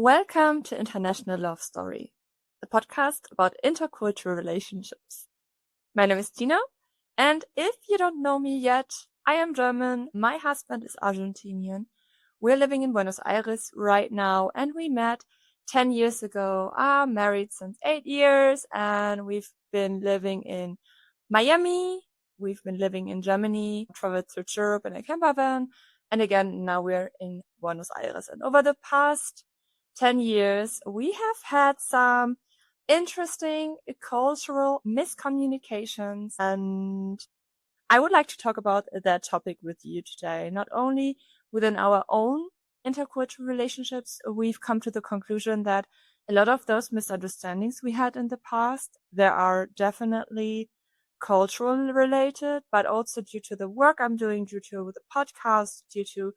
Welcome to International Love Story, the podcast about intercultural relationships. My name is Tina, and if you don't know me yet, I am German, my husband is Argentinian, we're living in Buenos Aires right now, and we met 10 years ago, are married since 8 years, and we've been living in Miami, we've been living in Germany, traveled through Europe in a camper van, and again, now we're in Buenos Aires. And over the past 10 years, we have had some interesting cultural miscommunications, and I would like to talk about that topic with you today. Not only within our own intercultural relationships, we've come to the conclusion that a lot of those misunderstandings we had in the past, there are definitely cultural related, but also due to the work I'm doing, due to the podcast, due to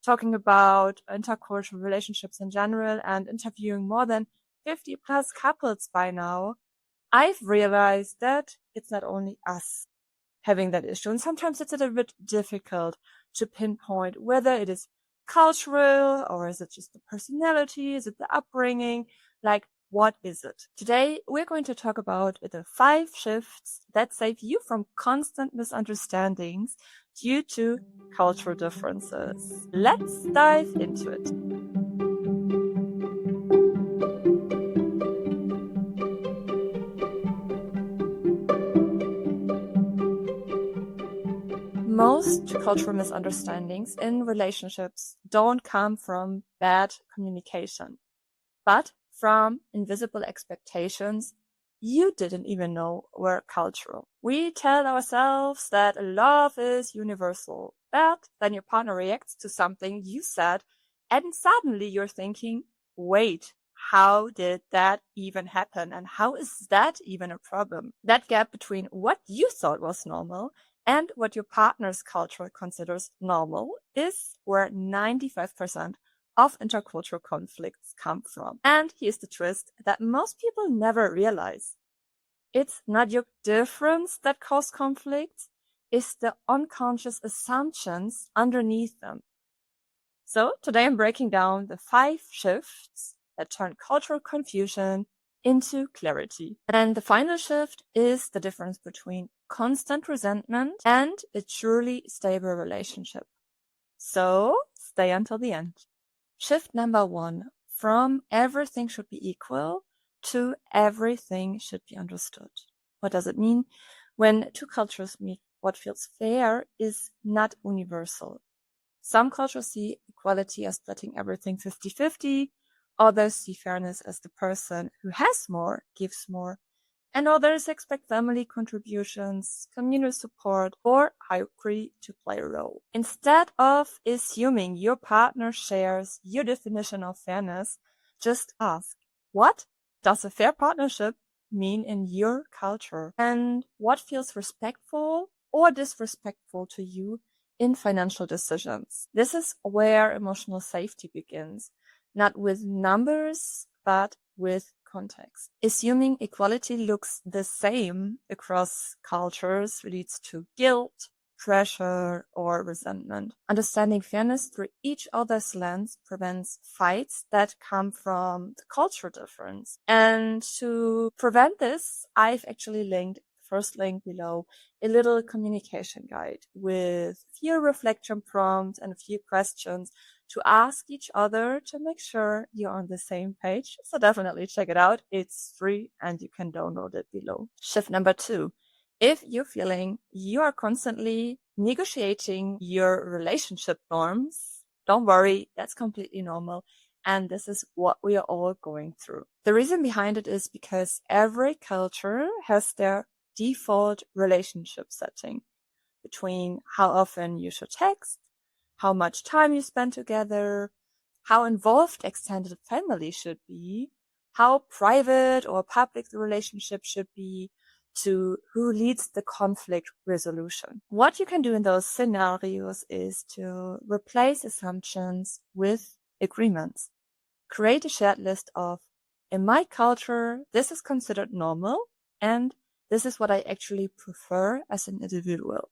talking about intercultural relationships in general and interviewing more than 50 plus couples by now, I've realized that it's not only us having that issue. And sometimes it's a little bit difficult to pinpoint whether it is cultural or is it just the personality? Is it the upbringing? Like, what is it? Today, we're going to talk about the 5 shifts that save you from constant misunderstandings due to cultural differences. Let's dive into it. Most cultural misunderstandings in relationships don't come from bad communication, but from invisible expectations you didn't even know were cultural. We tell ourselves that love is universal, but then your partner reacts to something you said, and suddenly you're thinking, wait, how did that even happen? And how is that even a problem? That gap between what you thought was normal and what your partner's culture considers normal is where 95% of intercultural conflicts come from. And here's the twist that most people never realize. It's not your difference that cause conflicts, it's the unconscious assumptions underneath them. So today I'm breaking down the 5 shifts that turn cultural confusion into clarity. And the final shift is the difference between constant resentment and a truly stable relationship. So stay until the end. Shift number 1, from everything should be equal to everything should be understood. What does it mean? When 2 cultures meet, what feels fair is not universal. Some cultures see equality as splitting everything 50-50. Others see fairness as the person who has more gives more. And others expect family contributions, communal support, or hierarchy to play a role. Instead of assuming your partner shares your definition of fairness, just ask, what does a fair partnership mean in your culture? And what feels respectful or disrespectful to you in financial decisions? This is where emotional safety begins, not with numbers, but with context. Assuming equality looks the same across cultures leads to guilt, pressure, or resentment. Understanding fairness through each other's lens prevents fights that come from the cultural difference. And to prevent this, I've actually linked first link below a little communication guide with a few reflection prompts and a few questions to ask each other to make sure you're on the same page. So definitely check it out. It's free and you can download it below. Shift number 2. If you're feeling you are constantly negotiating your relationship norms, don't worry, that's completely normal. And this is what we are all going through. The reason behind it is because every culture has their default relationship setting between how often you should text, how much time you spend together, how involved extended family should be, how private or public the relationship should be, to who leads the conflict resolution. What you can do in those scenarios is to replace assumptions with agreements. Create a shared list of, in my culture, this is considered normal, and this is what I actually prefer as an individual.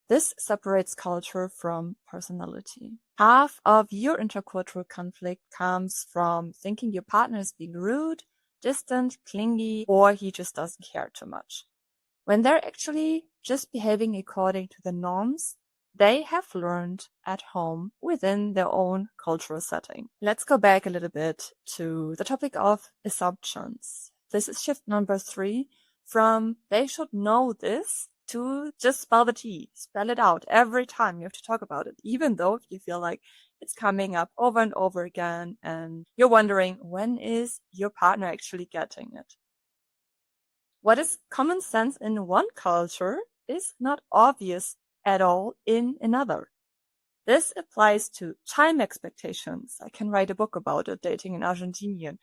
This separates culture from personality. Half of your intercultural conflict comes from thinking your partner is being rude, distant, clingy, or he just doesn't care too much, when they're actually just behaving according to the norms they have learned at home within their own cultural setting. Let's go back a little bit to the topic of assumptions. This is shift number 3 from they should know this to just spell the T, spell it out every time you have to talk about it, even though if you feel like it's coming up over and over again and you're wondering, when is your partner actually getting it? What is common sense in one culture is not obvious at all in another. This applies to time expectations. I can write a book about it, dating in Argentinian.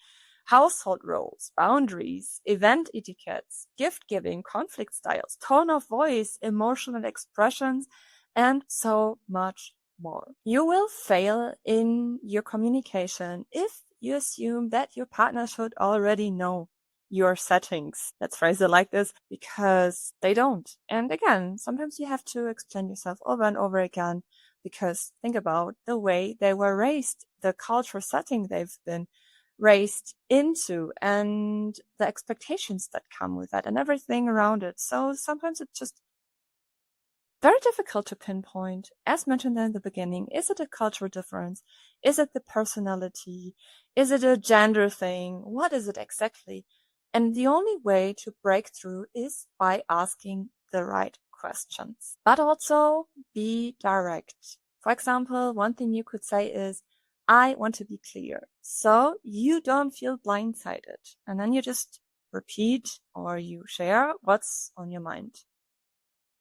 Household roles, boundaries, event etiquettes, gift giving, conflict styles, tone of voice, emotional expressions, and so much more. You will fail in your communication if you assume that your partner should already know your settings. Let's phrase it like this, because they don't. And again, sometimes you have to explain yourself over and over again, because think about the way they were raised, the cultural setting they've been raised into, and the expectations that come with that and everything around it. So sometimes it's just very difficult to pinpoint. As mentioned in the beginning, is it a cultural difference? Is it the personality? Is it a gender thing? What is it exactly? And the only way to break through is by asking the right questions, but also be direct. For example, one thing you could say is, I want to be clear, so you don't feel blindsided. And then you just repeat or you share what's on your mind.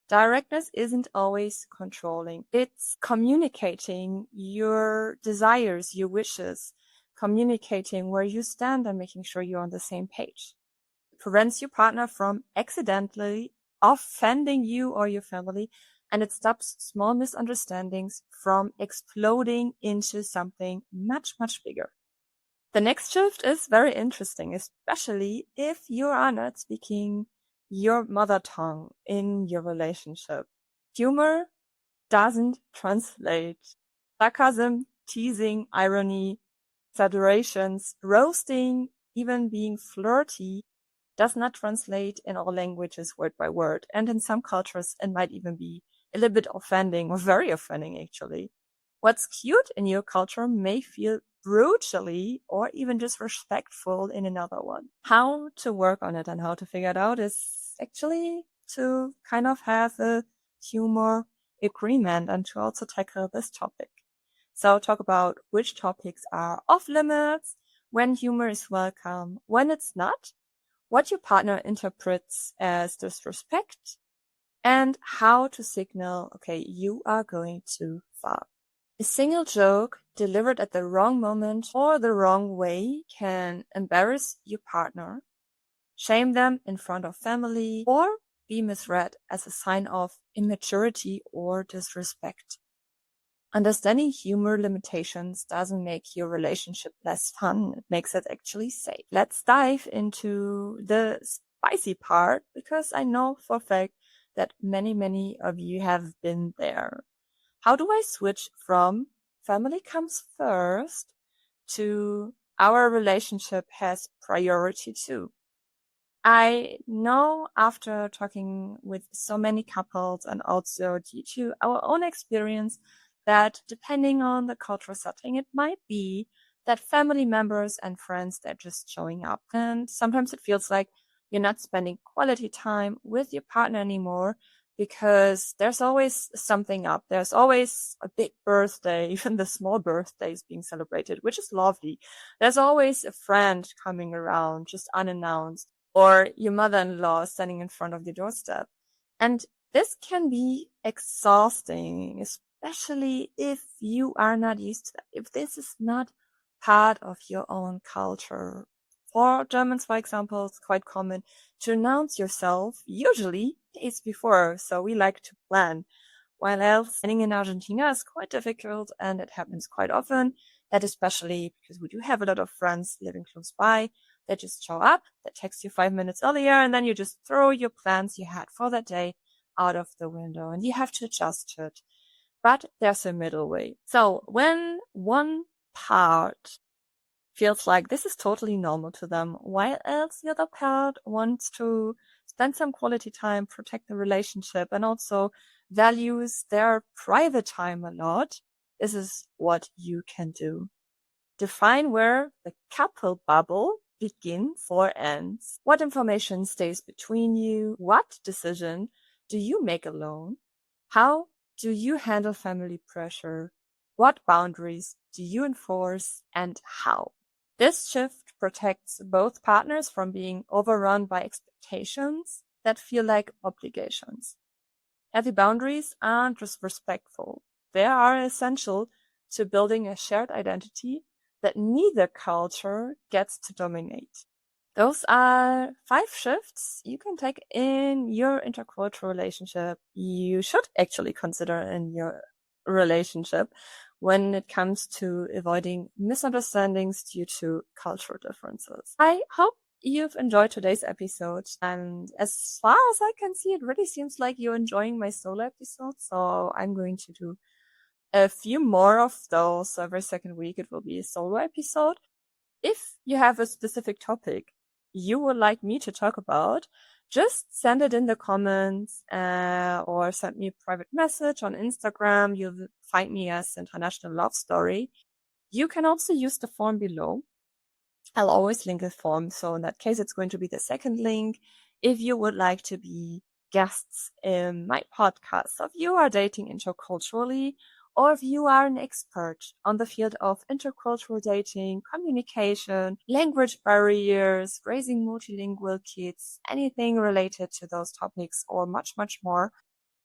Directness isn't always controlling. It's communicating your desires, your wishes, communicating where you stand and making sure you're on the same page. It prevents your partner from accidentally offending you or your family, and it stops small misunderstandings from exploding into something much, much bigger. The next shift is very interesting, especially if you are not speaking your mother tongue in your relationship. Humor doesn't translate. Sarcasm, teasing, irony, exaggerations, roasting, even being flirty does not translate in all languages word by word. And in some cultures, it might even be a little bit offending or very offending, actually. What's cute in your culture may feel brutally or even disrespectful in another one. How to work on it and how to figure it out is actually to kind of have a humor agreement and to also tackle this topic. So talk about which topics are off limits, when humor is welcome, when it's not, what your partner interprets as disrespect, and how to signal, okay, you are going too far. A single joke delivered at the wrong moment or the wrong way can embarrass your partner, shame them in front of family, or be misread as a sign of immaturity or disrespect. Understanding humor limitations doesn't make your relationship less fun. It makes it actually safe. Let's dive into the spicy part, because I know for a fact that many of you have been there. How do I switch from family comes first to our relationship has priority too? I know after talking with so many couples and also due to our own experience that depending on the cultural setting, it might be that family members and friends, they're just showing up. And sometimes it feels like you're not spending quality time with your partner anymore because there's always something up. There's always a big birthday, even the small birthdays being celebrated, which is lovely. There's always a friend coming around just unannounced, or your mother-in-law standing in front of the doorstep. And this can be exhausting, especially if you are not used to that, if this is not part of your own culture. For Germans, for example, it's quite common to announce yourself usually days before, so we like to plan. While else, standing in Argentina is quite difficult, and it happens quite often, that especially because we do have a lot of friends living close by, they just show up, they text you 5 minutes earlier, and then you just throw your plans you had for that day out of the window and you have to adjust it. But there's a middle way. So when one part feels like this is totally normal to them, while else the other part wants to spend some quality time, protect the relationship, and also values their private time a lot, this is what you can do. Define where the couple bubble begins or ends. What information stays between you? What decision do you make alone? How do you handle family pressure? What boundaries do you enforce and how? This shift protects both partners from being overrun by expectations that feel like obligations. Healthy boundaries aren't just respectful. They are essential to building a shared identity that neither culture gets to dominate. Those are 5 shifts you can take in your intercultural relationship. You should actually consider in your relationship when it comes to avoiding misunderstandings due to cultural differences. I hope you've enjoyed today's episode, and as far as I can see, it really seems like you're enjoying my solo episodes, so I'm going to do a few more of those. Every second week it will be a solo episode. If you have a specific topic you would like me to talk about, just send it in the comments or send me a private message on Instagram. You'll find me as International Love Story. You can also use the form below. I'll always link a form, so in that case it's going to be the second link. If you would like to be guests in my podcast, so if you are dating interculturally, or if you are an expert on the field of intercultural dating, communication, language barriers, raising multilingual kids, anything related to those topics or much, much more,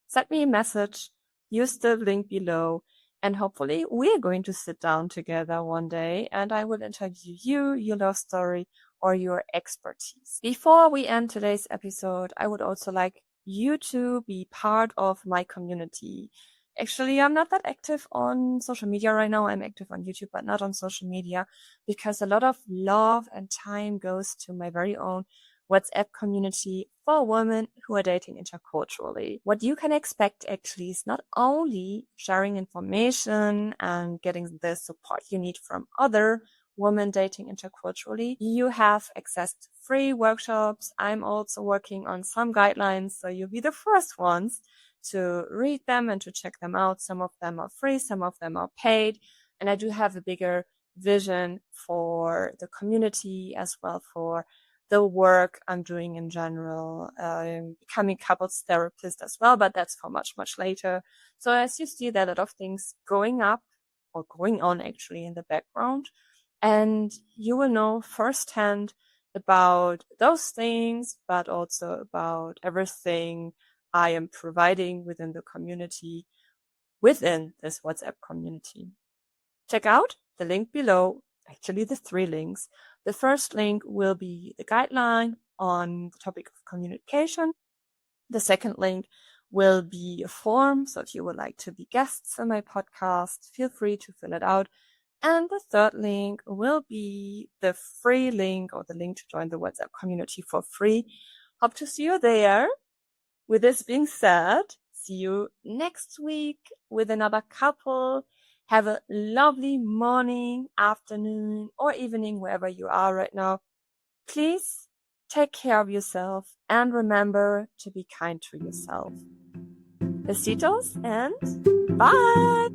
send me a message, use the link below, and hopefully we're going to sit down together one day and I will interview you, your love story, or your expertise. Before we end today's episode, I would also like you to be part of my community. Actually, I'm not that active on social media right now. I'm active on YouTube, but not on social media because a lot of love and time goes to my very own WhatsApp community for women who are dating interculturally. What you can expect actually is not only sharing information and getting the support you need from other women dating interculturally. You have access to free workshops. I'm also working on some guidelines, so you'll be the first ones to read them and to check them out. Some of them are free, some of them are paid. And I do have a bigger vision for the community as well for the work I'm doing in general. I'm becoming couples therapist as well, but that's for much, much later. So as you see, there are a lot of things going up or going on actually in the background. And you will know firsthand about those things, but also about everything I am providing within the community, within this WhatsApp community. Check out the link below, actually the 3 links. The first link will be the guideline on the topic of communication. The second link will be a form, so if you would like to be guests on my podcast, feel free to fill it out. And the third link will be the free link or the link to join the WhatsApp community for free. Hope to see you there. With this being said, see you next week with another couple. Have a lovely morning, afternoon, or evening, wherever you are right now. Please take care of yourself and remember to be kind to yourself. Besitos and bye!